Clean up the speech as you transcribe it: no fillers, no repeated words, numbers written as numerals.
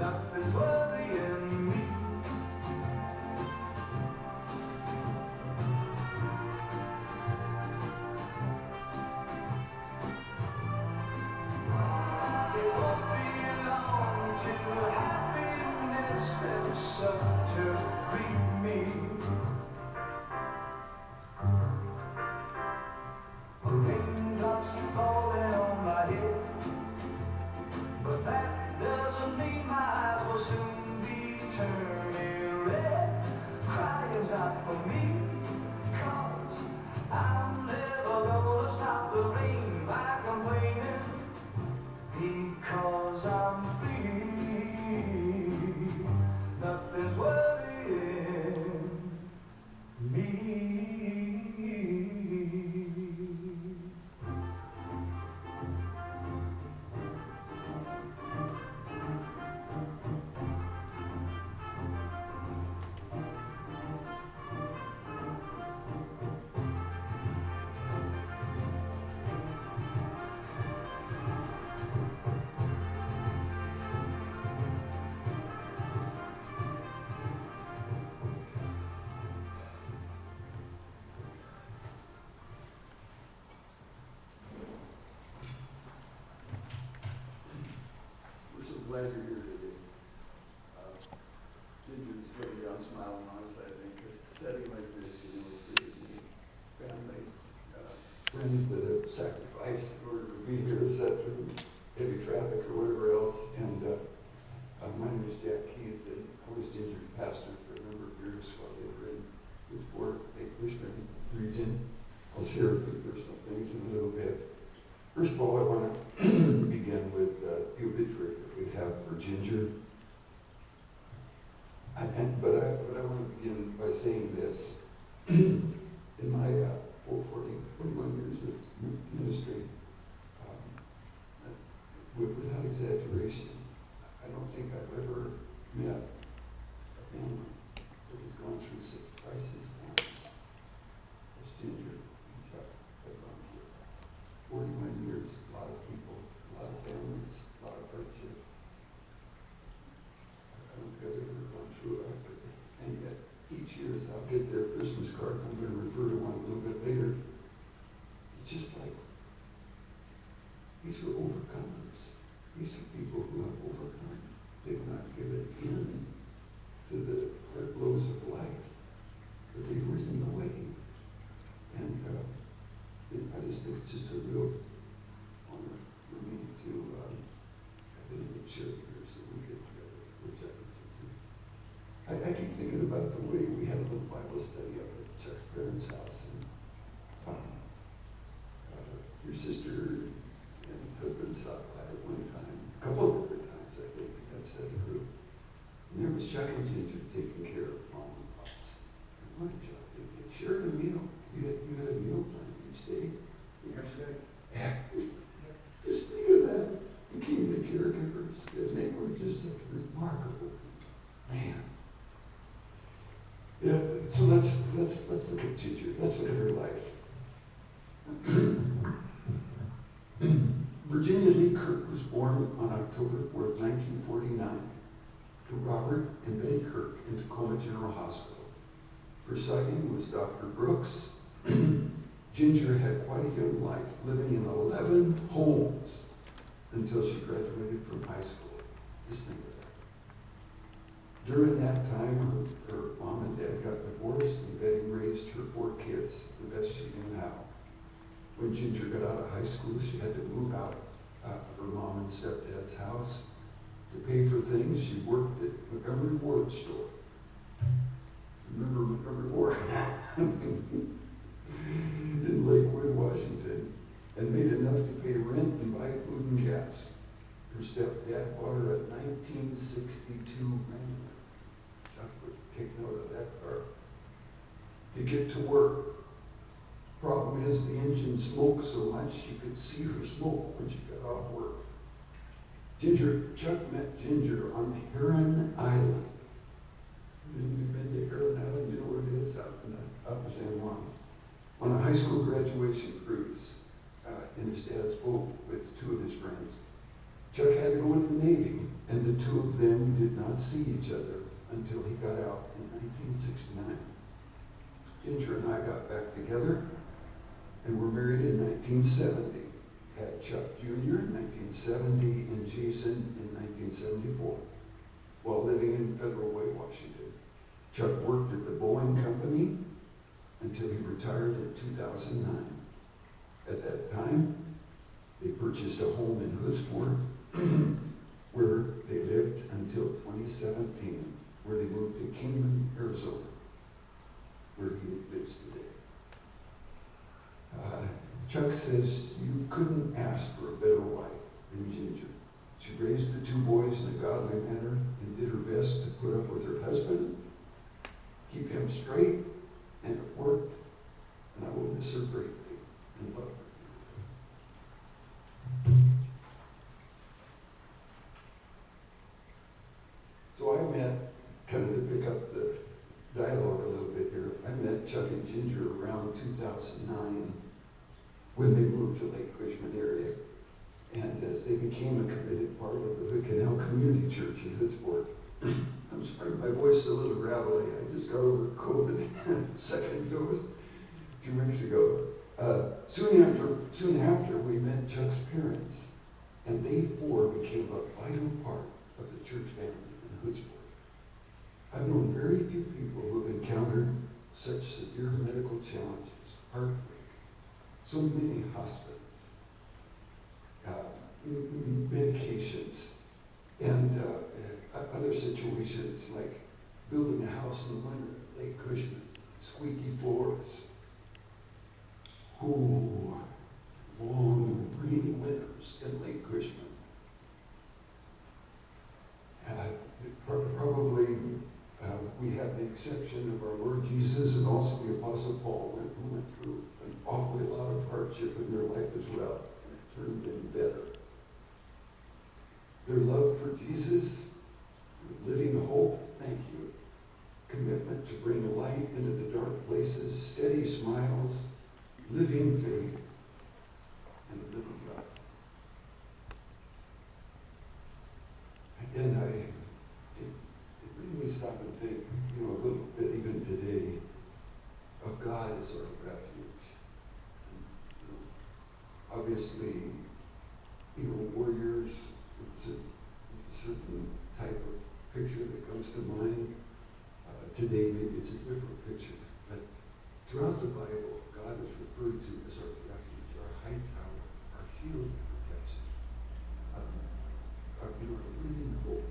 nothing's worrying me. It won't be long till happiness steps up to greet me. Raindrops keep falling on my head, but that doesn't mean my eyes will soon be turning red. Crying's not for me, 'cause I'm never gonna stop the rain by complaining, because I'm free. Nothing's worrying me. We're so glad you're here today. Ginger's putting down smiling on us, I think. A setting like this, you know, it's really neat. Family, friends that have sacrificed in order to be here, set through heavy traffic or whatever else. And my name is Jack Keith, and I was Ginger's pastor for a number of years while they were in Woodsburg, Lake Richmond region. I'll share a few personal things in a little bit. First of all, I want to begin with the obituary that we have for Ginger. But I want to begin by saying this. In my 41 years of ministry, without exaggeration, I don't think I've ever met a family that has gone through such crisis times as Ginger and Chuck have gone through. 41 years, a lot of people, a lot of families, a lot of hardship. I don't think I've ever gone through it, and yet each year as I'll get their Christmas card, I'm going to refer to one a little bit later, it's just like, these are overcomers. These are people who have overcome. They've not given in to the hard blows of life, but they've ridden the wave. And I just think it's just a real honor for me to have been able to share the years that we get together with Chuck and Ginger. I keep thinking about the way we had a little Bible study up at Chuck's parents' house, and your sister and husband stopped by at one time, a couple of different times, I think, to that study group. And there was Chuck and Ginger taking care of Mom and Pops. And what did Chuck do? They shared a meal. You had a meal plan each day. Yeah. Just think of that. Became the caregivers, and they were just such remarkable people. Man. Yeah, so let's look at Ginger. Let's look at her life. Virginia Lee Kirk was born on October 4th, 1949, to Robert and Betty Kirk in Tacoma General Hospital. Presiding was Dr. Brooks. Ginger had quite a young life, living in 11 homes until she graduated from high school. Just think of that. During that time, her mom and dad got divorced, and Betty raised her 4 kids the best she knew how. When Ginger got out of high school, she had to move out of her mom and stepdad's house. To pay for things, she worked at Montgomery Ward store. Remember Montgomery Ward? In Lakewood, Washington, and made enough to pay rent and buy food and gas. Her stepdad bought her a 1962 Wrangler. Chuck would take note of that car. To get to work. Problem is, the engine smoked so much she could see her smoke when she got off work. Chuck met Ginger on Heron Island. Have you been to Heron Island? You know where it is? Out in the San Juans. On a high school graduation cruise in his dad's boat with 2 of his friends. Chuck had to go into the Navy, And the two of them did not see each other until he got out in 1969. Ginger and I got back together and were married in 1970. Had Chuck Jr. in 1970 and Jason in 1974 while living in Federal Way, Washington. Chuck worked at the Boeing Company until he retired in 2009. At that time, they purchased a home in Hoodsport where they lived until 2017, where they moved to Kingman, Arizona, where he lives today. Chuck says, you couldn't ask for a better wife than Ginger. She raised the two boys in a godly manner and did her best to put up with her husband, keep him straight, and it worked. And I will miss her greatly and love her. So I met, kind of to pick up the dialogue a little bit here, I met Chuck and Ginger around 2009 when they moved to Lake Cushman area. And as they became a committed part of the Hood Canal Community Church in Hoodsport. I'm sorry, my voice is a little gravelly. I just got over COVID, second dose, 2 weeks ago. Soon after, we met Chuck's parents, and they four became a vital part of the church family in Hoodsport. I've known very few people who have encountered such severe medical challenges, heartbreak, so many hospitals, medications, and other situations like building a house in the winter, Lake Cushman, squeaky floors. Ooh, long rainy winters in Lake Cushman. Probably we have the exception of our Lord Jesus and also the Apostle Paul, who went through an awfully lot of hardship in their life as well, and it turned them better. Their love for Jesus, living hope, thank you, commitment to bring light into the dark places, steady smiles, living faith, and a living God. And it made me stop and think, a little bit even today, of God as our refuge. And, obviously, warriors, it's a certain type of picture that comes to mind. Today, maybe it's a different picture, but throughout the Bible, God is referred to as our refuge, our high tower, our shield of protection, our living hope.